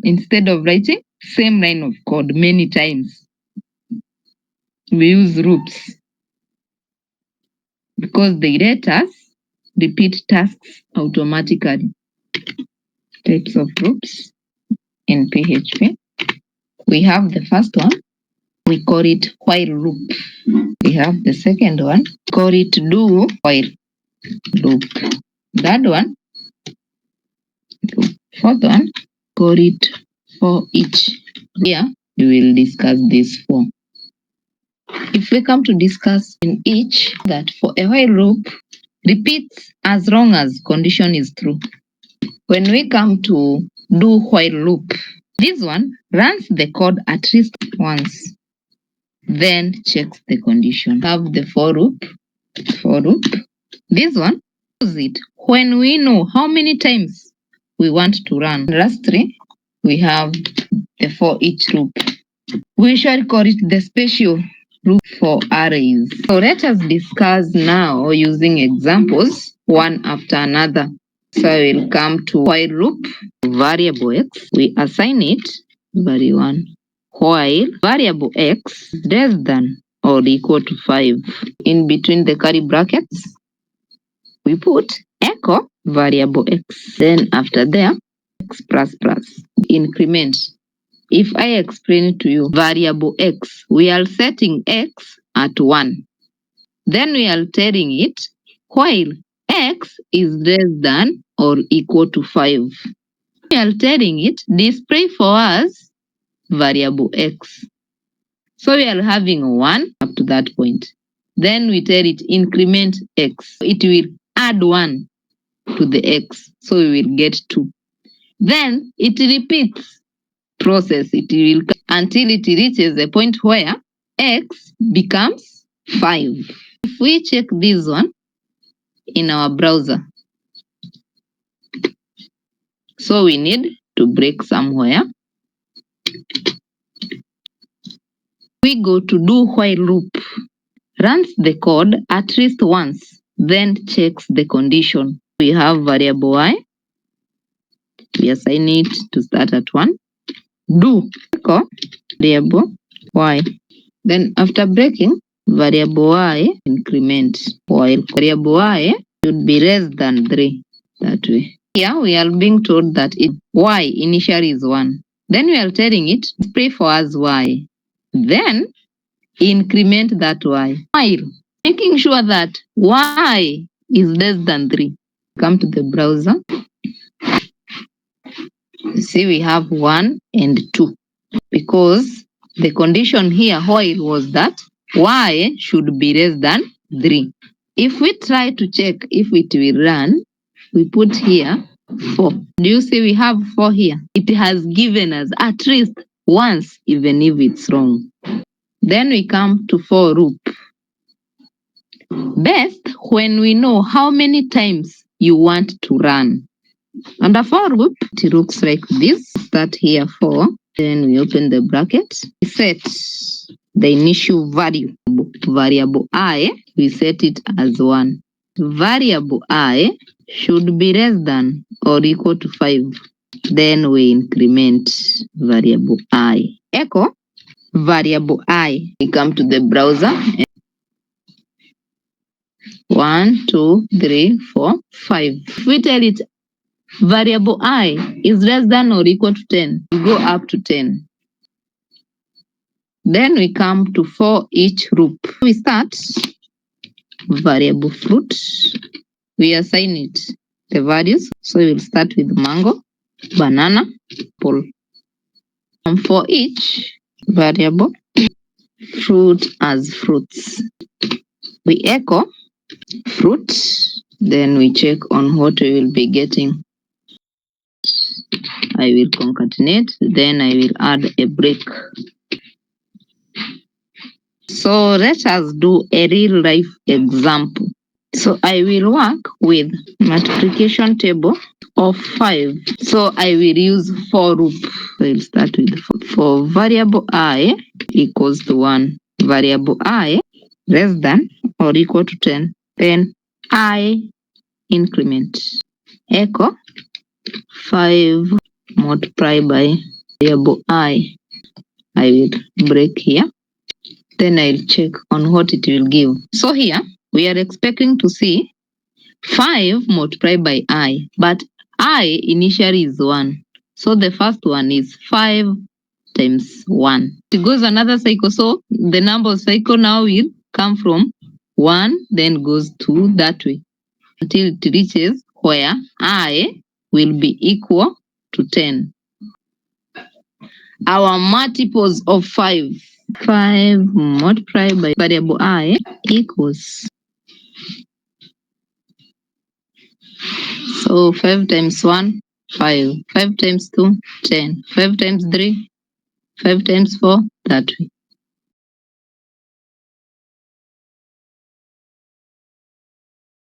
Instead of writing same line of code many times, we use loops because they let us repeat tasks automatically. Types of loops in PHP. We have the first one, we call it while loop. We have the second one, call it do while loop. Third one, fourth one, call it for each. Here we will discuss this four. If we come to discuss in each, that for a while loop repeats as long as condition is true. When we come to do while loop, this one runs the code at least once, then checks the condition. Have the for loop. This one uses it when we know how many times we want to run. Lastly, we have the for each loop. We shall call it the special loop for arrays. So let us discuss now using examples one after another. So I will come to while loop, variable x, we assign it value 1. While variable x is less than or equal to 5. In between the curly brackets, we put echo variable x. Then after there, x plus plus, increment. If I explain to you variable x, we are setting x at 1. Then we are telling it while x is less than or equal to 5. We are telling it display for us variable x. So we are having 1 up to that point. Then we tell it increment x. It will add 1 to the x. So we will get 2. Then it repeats process. It will until it reaches a point where x becomes 5. If we check this one in our browser, so we need to break somewhere. We go to do while loop, runs the code at least once, then checks the condition. We have variable y, we assign it to start at 1. Do echo variable y. Then after breaking, variable y increment, while variable y should be less than 3. That way. Here we are being told that y initially is 1. Then we are telling it display for us y. Then increment that y. While making sure that y is less than 3. Come to the browser. You see we have 1 and 2 because the condition here while was that y should be less than 3. If we try to check if it will run, we put here 4. Do you see we have 4 here? It has given us at least once, even if it's wrong. Then we come to for loop. Best when we know how many times you want to run. Under for loop, it looks like this. Start here 4. Then we open the bracket. We set the initial value. Variable I, we set it as 1. Variable I should be less than or equal to 5. Then we increment variable I. Echo variable I. We come to the browser. 1, 2, 3, 4, 5. If we tell it variable I is less than or equal to 10, we go up to 10. Then we come to for each loop. We start variable fruit. We assign it the values. So we'll start with mango, banana, apple. And for each variable, fruit as fruits. We echo fruit. Then we check on what we will be getting. I will concatenate. Then I will add a break. So let us do a real life example. So I will work with multiplication table of 5. So I will use for loop. We'll start with for variable I equals to 1. Variable I less than or equal to 10. Then I increment. Echo 5 multiply by variable I. I will break here. Then I'll check on what it will give. So here we are expecting to see 5 multiplied by I, but I initially is 1. So the first one is 5 times 1. It goes another cycle. So the number cycle now will come from 1, then goes 2 that way until it reaches where I will be equal to 10. Our multiples of 5. 5 multiplied by variable I equals. So 5 times 1, 5. 5 times 2, 10. 5 times 3, 5 times 4, that way.